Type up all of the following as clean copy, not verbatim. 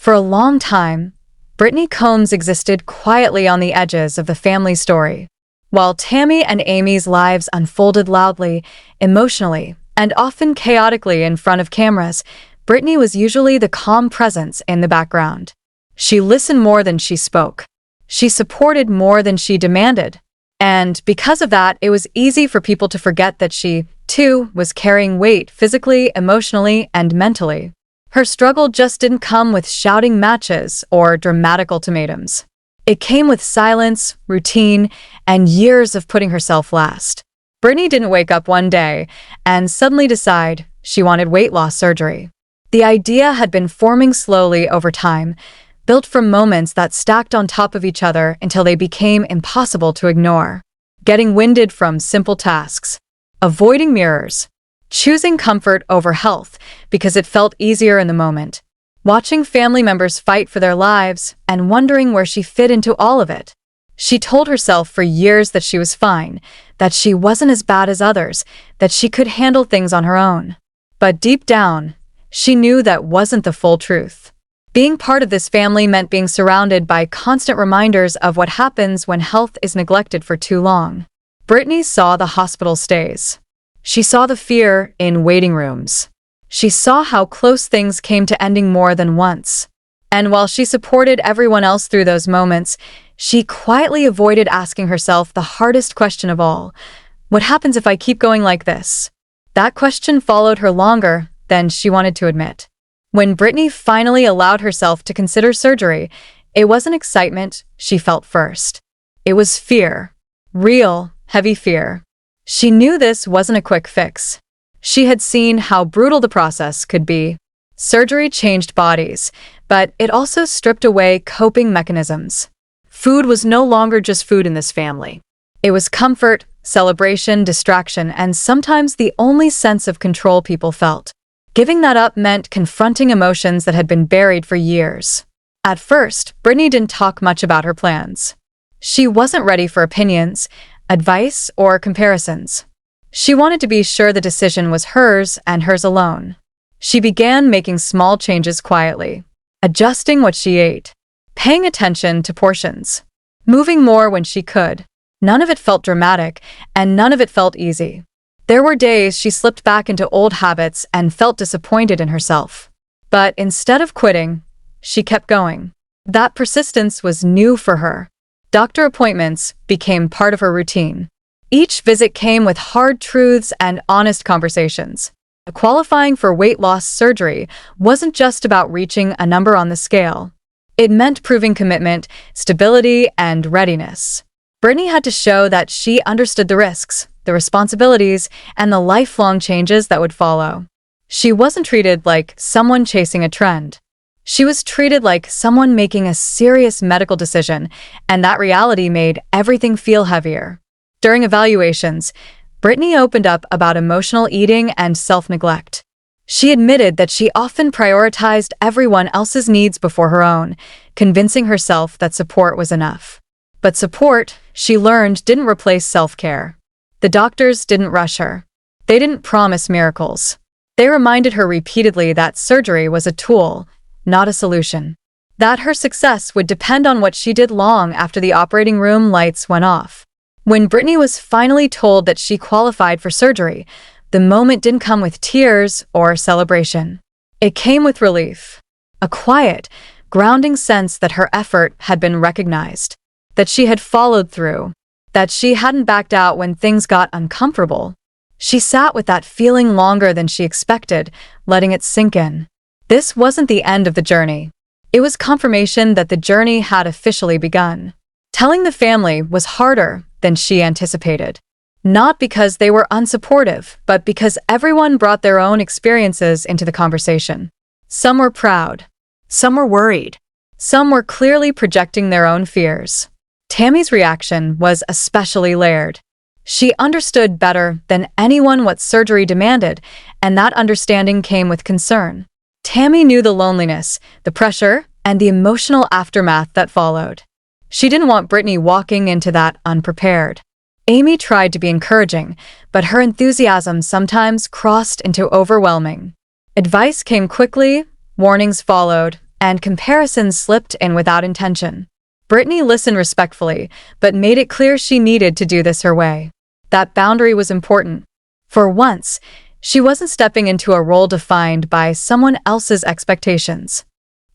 For a long time, Brittany Combs existed quietly on the edges of the family story. While Tammy and Amy's lives unfolded loudly, emotionally, and often chaotically in front of cameras, Brittany was usually the calm presence in the background. She listened more than she spoke. She supported more than she demanded. And because of that, it was easy for people to forget that she, too, was carrying weight physically, emotionally, and mentally. Her struggle just didn't come with shouting matches or dramatic ultimatums. It came with silence, routine, and years of putting herself last. Brittany didn't wake up one day and suddenly decide she wanted weight loss surgery. The idea had been forming slowly over time, built from moments that stacked on top of each other until they became impossible to ignore. Getting winded from simple tasks, avoiding mirrors, choosing comfort over health because it felt easier in the moment, watching family members fight for their lives and wondering where she fit into all of it. She told herself for years that she was fine, that she wasn't as bad as others, that she could handle things on her own. But deep down, she knew that wasn't the full truth. Being part of this family meant being surrounded by constant reminders of what happens when health is neglected for too long. Brittany saw the hospital stays. She saw the fear in waiting rooms. She saw how close things came to ending more than once. And while she supported everyone else through those moments, she quietly avoided asking herself the hardest question of all: what happens if I keep going like this? That question followed her longer than she wanted to admit. When Brittany finally allowed herself to consider surgery, it wasn't excitement she felt first. It was fear. Real, heavy fear. She knew this wasn't a quick fix. She had seen how brutal the process could be. Surgery changed bodies, but it also stripped away coping mechanisms. Food was no longer just food in this family. It was comfort, celebration, distraction, and sometimes the only sense of control people felt. Giving that up meant confronting emotions that had been buried for years. At first, Brittany didn't talk much about her plans. She wasn't ready for opinions, advice, or comparisons. She wanted to be sure the decision was hers and hers alone. She began making small changes quietly, adjusting what she ate, paying attention to portions, moving more when she could. None of it felt dramatic, and none of it felt easy. There were days she slipped back into old habits and felt disappointed in herself. But instead of quitting, she kept going. That persistence was new for her. Doctor appointments became part of her routine. Each visit came with hard truths and honest conversations. Qualifying for weight loss surgery wasn't just about reaching a number on the scale. It meant proving commitment, stability, and readiness. Brittany had to show that she understood the risks, the responsibilities, and the lifelong changes that would follow. She wasn't treated like someone chasing a trend. She was treated like someone making a serious medical decision, and that reality made everything feel heavier. During evaluations, Brittany opened up about emotional eating and self-neglect. She admitted that she often prioritized everyone else's needs before her own, convincing herself that support was enough. But support, she learned, didn't replace self-care. The doctors didn't rush her. They didn't promise miracles. They reminded her repeatedly that surgery was a tool, not a solution. That her success would depend on what she did long after the operating room lights went off. When Brittany was finally told that she qualified for surgery, the moment didn't come with tears or celebration. It came with relief. A quiet, grounding sense that her effort had been recognized, that she had followed through, that she hadn't backed out when things got uncomfortable. She sat with that feeling longer than she expected, letting it sink in. This wasn't the end of the journey. It was confirmation that the journey had officially begun. Telling the family was harder than she anticipated. Not because they were unsupportive, but because everyone brought their own experiences into the conversation. Some were proud. Some were worried. Some were clearly projecting their own fears. Tammy's reaction was especially layered. She understood better than anyone what surgery demanded, and that understanding came with concern. Tammy knew the loneliness, the pressure, and the emotional aftermath that followed. She didn't want Brittany walking into that unprepared. Amy tried to be encouraging, but her enthusiasm sometimes crossed into overwhelming. Advice came quickly, warnings followed, and comparisons slipped in without intention. Brittany listened respectfully, but made it clear she needed to do this her way. That boundary was important. For once, she wasn't stepping into a role defined by someone else's expectations.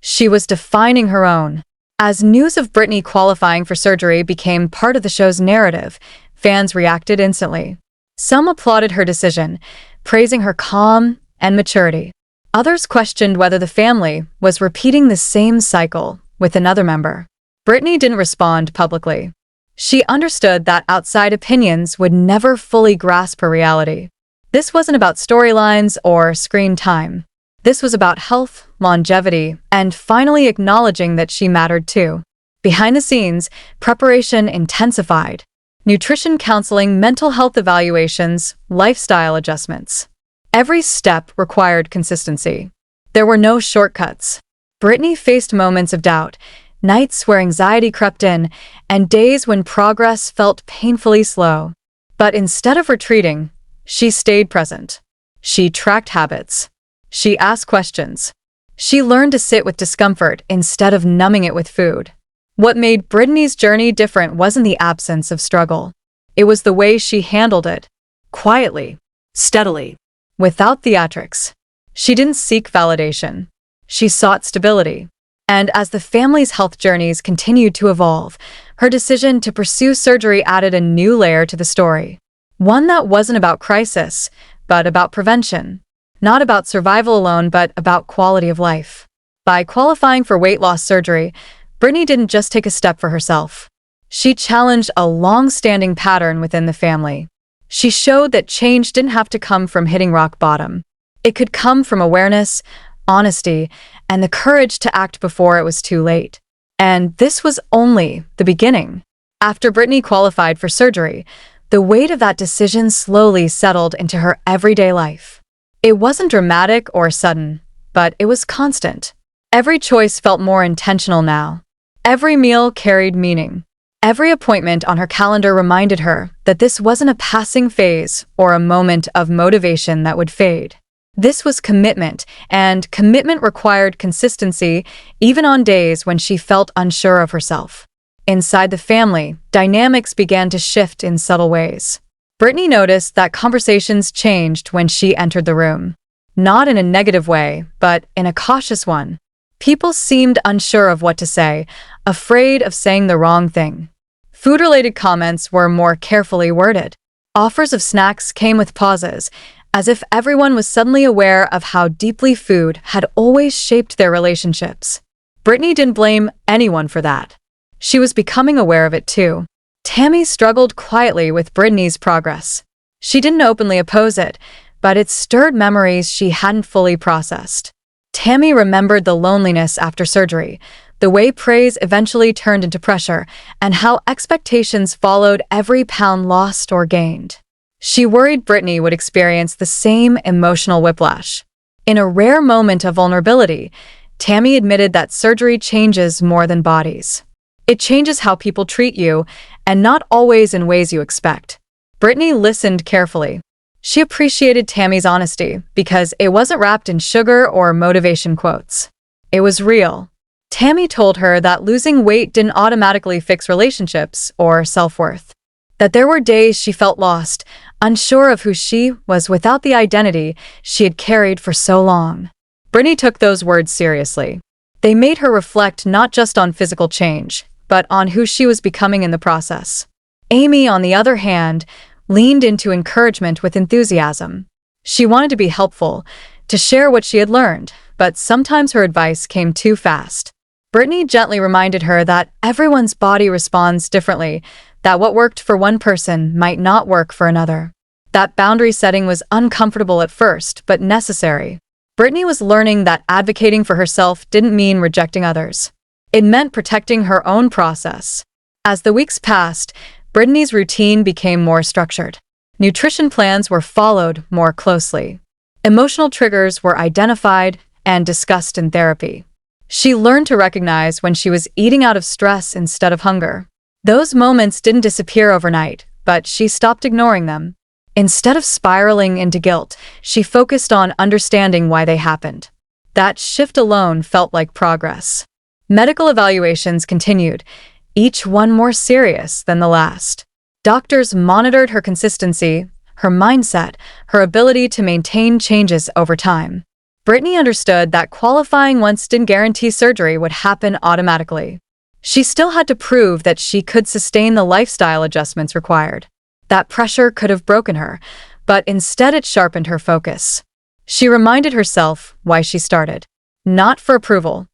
She was defining her own. As news of Brittany qualifying for surgery became part of the show's narrative, fans reacted instantly. Some applauded her decision, praising her calm and maturity. Others questioned whether the family was repeating the same cycle with another member. Brittany didn't respond publicly. She understood that outside opinions would never fully grasp her reality. This wasn't about storylines or screen time. This was about health, longevity, and finally acknowledging that she mattered too. Behind the scenes, preparation intensified. Nutrition counseling, mental health evaluations, lifestyle adjustments. Every step required consistency. There were no shortcuts. Brittany faced moments of doubt, nights where anxiety crept in, and days when progress felt painfully slow. But instead of retreating, she stayed present. She tracked habits. She asked questions. She learned to sit with discomfort instead of numbing it with food. What made Brittany's journey different wasn't the absence of struggle. It was the way she handled it. Quietly, steadily, without theatrics. She didn't seek validation. She sought stability. And as the family's health journeys continued to evolve, her decision to pursue surgery added a new layer to the story. One that wasn't about crisis, but about prevention. Not about survival alone, but about quality of life. By qualifying for weight loss surgery, Brittany didn't just take a step for herself. She challenged a long-standing pattern within the family. She showed that change didn't have to come from hitting rock bottom. It could come from awareness, honesty, and the courage to act before it was too late. And this was only the beginning. After Brittany qualified for surgery, the weight of that decision slowly settled into her everyday life. It wasn't dramatic or sudden, but it was constant. Every choice felt more intentional now. Every meal carried meaning. Every appointment on her calendar reminded her that this wasn't a passing phase or a moment of motivation that would fade. This was commitment, and commitment required consistency even on days when she felt unsure of herself. Inside the family, dynamics began to shift in subtle ways. Brittany noticed that conversations changed when she entered the room. Not in a negative way, but in a cautious one. People seemed unsure of what to say, afraid of saying the wrong thing. Food-related comments were more carefully worded. Offers of snacks came with pauses, as if everyone was suddenly aware of how deeply food had always shaped their relationships. Brittany didn't blame anyone for that. She was becoming aware of it too. Tammy struggled quietly with Brittany's progress. She didn't openly oppose it, but it stirred memories she hadn't fully processed. Tammy remembered the loneliness after surgery, the way praise eventually turned into pressure, and how expectations followed every pound lost or gained. She worried Brittany would experience the same emotional whiplash. In a rare moment of vulnerability, Tammy admitted that surgery changes more than bodies. It changes how people treat you, and not always in ways you expect. Brittany listened carefully. She appreciated Tammy's honesty because it wasn't wrapped in sugar or motivation quotes. It was real. Tammy told her that losing weight didn't automatically fix relationships or self-worth. That there were days she felt lost, unsure of who she was without the identity she had carried for so long. Brittany took those words seriously. They made her reflect not just on physical change, but on who she was becoming in the process. Amy, on the other hand, leaned into encouragement with enthusiasm. She wanted to be helpful, to share what she had learned, but sometimes her advice came too fast. Brittany gently reminded her that everyone's body responds differently, that what worked for one person might not work for another. That boundary setting was uncomfortable at first, but necessary. Brittany was learning that advocating for herself didn't mean rejecting others. It meant protecting her own process. As the weeks passed, Brittany's routine became more structured. Nutrition plans were followed more closely. Emotional triggers were identified and discussed in therapy. She learned to recognize when she was eating out of stress instead of hunger. Those moments didn't disappear overnight, but she stopped ignoring them. Instead of spiraling into guilt, she focused on understanding why they happened. That shift alone felt like progress. Medical evaluations continued, each one more serious than the last. Doctors monitored her consistency, her mindset, her ability to maintain changes over time. Brittany understood that qualifying once didn't guarantee surgery would happen automatically. She still had to prove that she could sustain the lifestyle adjustments required. That pressure could have broken her, but instead it sharpened her focus. She reminded herself why she started. Not for approval,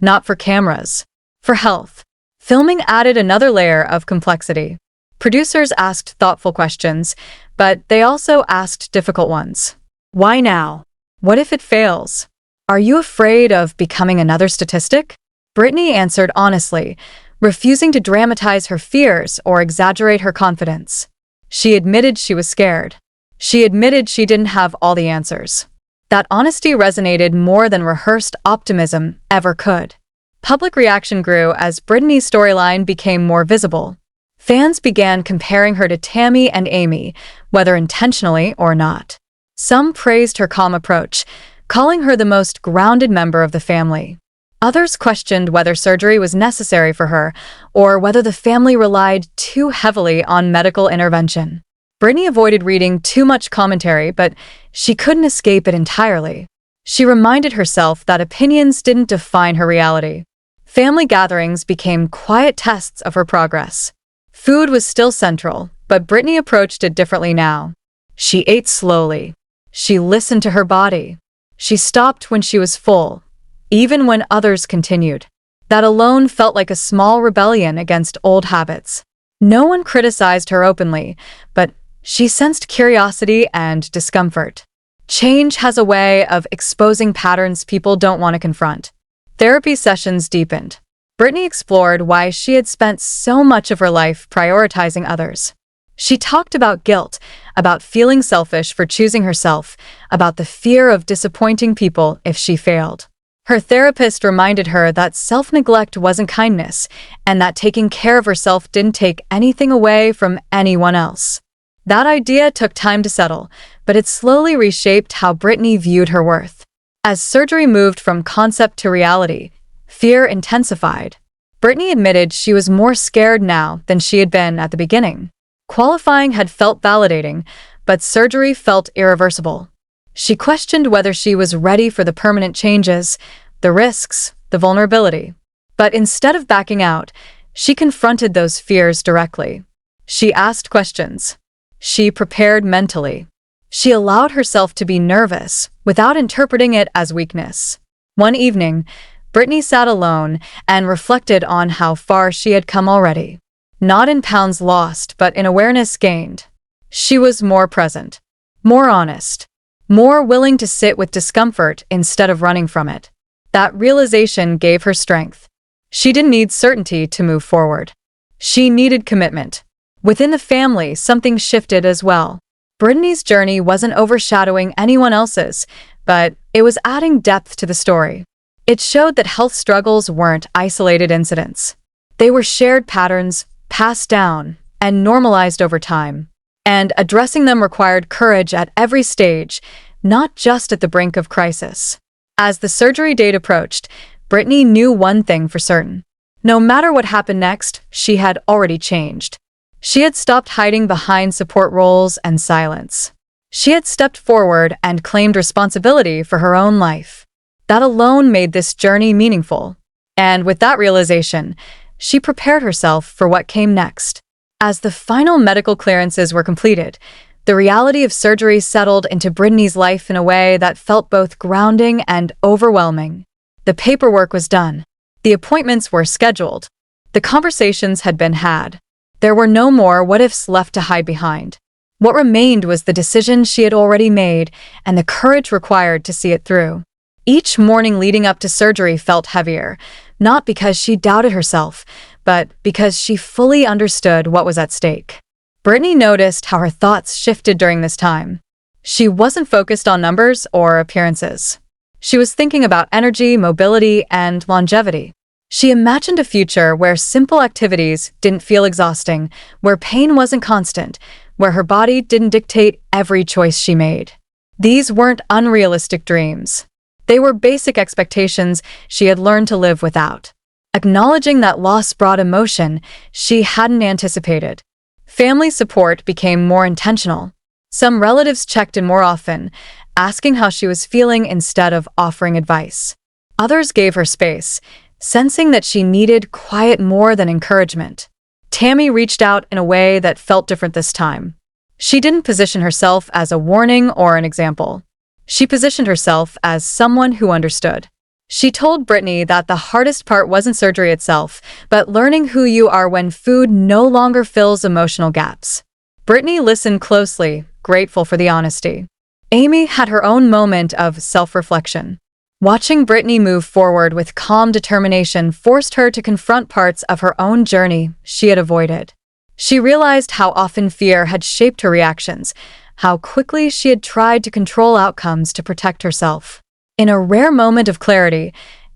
not for cameras, for health. Filming added another layer of complexity. Producers asked thoughtful questions, but they also asked difficult ones. Why now? What if it fails? Are you afraid of becoming another statistic? Brittany answered honestly, refusing to dramatize her fears or exaggerate her confidence. She admitted she was scared. She admitted she didn't have all the answers. That honesty resonated more than rehearsed optimism ever could. Public reaction grew as Brittany's storyline became more visible. Fans began comparing her to Tammy and Amy, whether intentionally or not. Some praised her calm approach, calling her the most grounded member of the family. Others questioned whether surgery was necessary for her, or whether the family relied too heavily on medical intervention. Brittany avoided reading too much commentary, but she couldn't escape it entirely. She reminded herself that opinions didn't define her reality. Family gatherings became quiet tests of her progress. Food was still central, but Brittany approached it differently now. She ate slowly. She listened to her body. She stopped when she was full, even when others continued. That alone felt like a small rebellion against old habits. No one criticized her openly, but she sensed curiosity and discomfort. Change has a way of exposing patterns people don't want to confront. Therapy sessions deepened. Brittany explored why she had spent so much of her life prioritizing others. She talked about guilt, about feeling selfish for choosing herself, about the fear of disappointing people if she failed. Her therapist reminded her that self-neglect wasn't kindness, and that taking care of herself didn't take anything away from anyone else. That idea took time to settle, but it slowly reshaped how Brittany viewed her worth. As surgery moved from concept to reality, fear intensified. Brittany admitted she was more scared now than she had been at the beginning. Qualifying had felt validating, but surgery felt irreversible. She questioned whether she was ready for the permanent changes, the risks, the vulnerability. But instead of backing out, she confronted those fears directly. She asked questions. She prepared mentally. She allowed herself to be nervous without interpreting it as weakness. One evening, Brittany sat alone and reflected on how far she had come already. Not in pounds lost, but in awareness gained. She was more present, more honest, more willing to sit with discomfort instead of running from it. That realization gave her strength. She didn't need certainty to move forward. She needed commitment. Within the family, something shifted as well. Brittany's journey wasn't overshadowing anyone else's, but it was adding depth to the story. It showed that health struggles weren't isolated incidents. They were shared patterns, passed down, and normalized over time. And addressing them required courage at every stage, not just at the brink of crisis. As the surgery date approached, Brittany knew one thing for certain. No matter what happened next, she had already changed. She had stopped hiding behind support roles and silence. She had stepped forward and claimed responsibility for her own life. That alone made this journey meaningful. And with that realization, she prepared herself for what came next. As the final medical clearances were completed, the reality of surgery settled into Brittany's life in a way that felt both grounding and overwhelming. The paperwork was done. The appointments were scheduled. The conversations had been had. There were no more what-ifs left to hide behind. What remained was the decision she had already made and the courage required to see it through. Each morning leading up to surgery felt heavier, not because she doubted herself, but because she fully understood what was at stake. Brittany noticed how her thoughts shifted during this time. She wasn't focused on numbers or appearances. She was thinking about energy, mobility, and longevity. She imagined a future where simple activities didn't feel exhausting, where pain wasn't constant, where her body didn't dictate every choice she made. These weren't unrealistic dreams. They were basic expectations she had learned to live without. Acknowledging that loss brought emotion she hadn't anticipated. Family support became more intentional. Some relatives checked in more often, asking how she was feeling instead of offering advice. Others gave her space, sensing that she needed quiet more than encouragement. Tammy reached out in a way that felt different this time. She didn't position herself as a warning or an example. She positioned herself as someone who understood. She told Brittany that the hardest part wasn't surgery itself, but learning who you are when food no longer fills emotional gaps. Brittany listened closely, grateful for the honesty. Amy had her own moment of self-reflection. Watching Brittany move forward with calm determination forced her to confront parts of her own journey she had avoided. She realized how often fear had shaped her reactions, how quickly she had tried to control outcomes to protect herself. In a rare moment of clarity,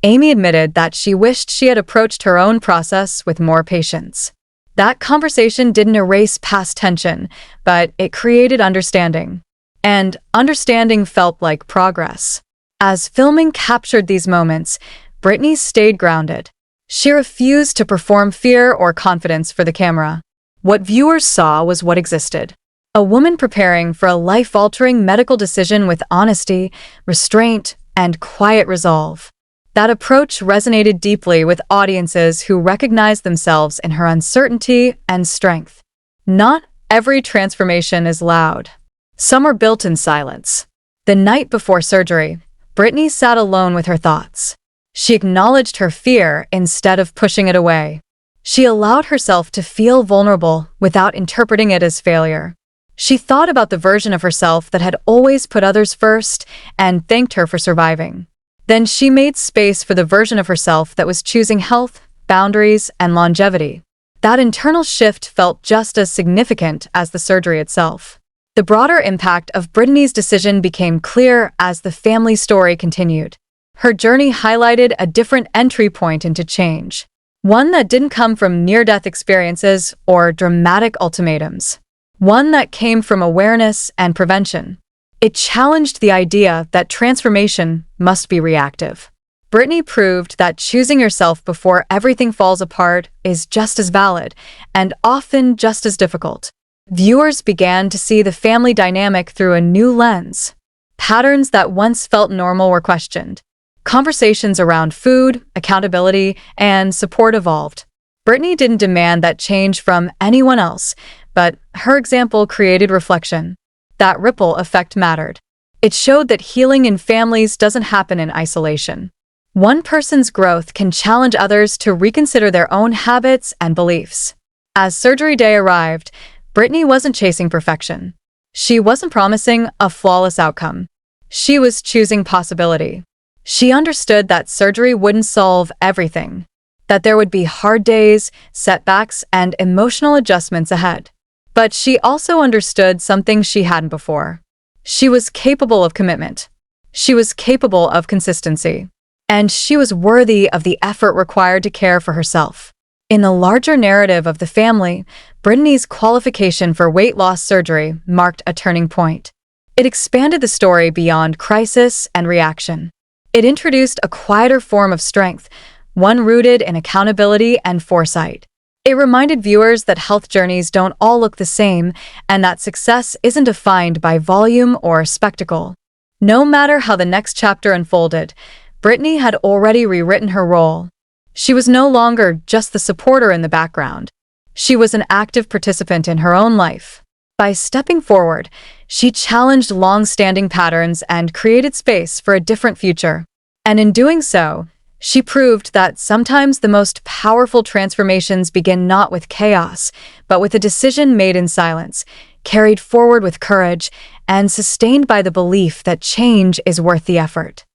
Amy admitted that she wished she had approached her own process with more patience. That conversation didn't erase past tension, but it created understanding. And understanding felt like progress. As filming captured these moments, Brittany stayed grounded. She refused to perform fear or confidence for the camera. What viewers saw was what existed. A woman preparing for a life-altering medical decision with honesty, restraint, and quiet resolve. That approach resonated deeply with audiences who recognized themselves in her uncertainty and strength. Not every transformation is loud. Some are built in silence. The night before surgery, Brittany sat alone with her thoughts. She acknowledged her fear instead of pushing it away. She allowed herself to feel vulnerable without interpreting it as failure. She thought about the version of herself that had always put others first and thanked her for surviving. Then she made space for the version of herself that was choosing health, boundaries, and longevity. That internal shift felt just as significant as the surgery itself. The broader impact of Brittany's decision became clear as the family story continued. Her journey highlighted a different entry point into change, one that didn't come from near-death experiences or dramatic ultimatums. One that came from awareness and prevention. It challenged the idea that transformation must be reactive. Brittany proved that choosing yourself before everything falls apart is just as valid and often just as difficult. Viewers began to see the family dynamic through a new lens. Patterns that once felt normal were questioned. Conversations around food, accountability, and support evolved. Brittany didn't demand that change from anyone else, but her example created reflection. That ripple effect mattered. It showed that healing in families doesn't happen in isolation. One person's growth can challenge others to reconsider their own habits and beliefs. As surgery day arrived, Brittany wasn't chasing perfection. She wasn't promising a flawless outcome. She was choosing possibility. She understood that surgery wouldn't solve everything, that there would be hard days, setbacks, and emotional adjustments ahead. But she also understood something she hadn't before. She was capable of commitment. She was capable of consistency. And she was worthy of the effort required to care for herself. In the larger narrative of the family, Brittany's qualification for weight loss surgery marked a turning point. It expanded the story beyond crisis and reaction. It introduced a quieter form of strength, one rooted in accountability and foresight. It reminded viewers that health journeys don't all look the same and that success isn't defined by volume or spectacle. No matter how the next chapter unfolded, Brittany had already rewritten her role. She was no longer just the supporter in the background. She was an active participant in her own life. By stepping forward, she challenged long-standing patterns and created space for a different future. And in doing so, she proved that sometimes the most powerful transformations begin not with chaos, but with a decision made in silence, carried forward with courage, and sustained by the belief that change is worth the effort.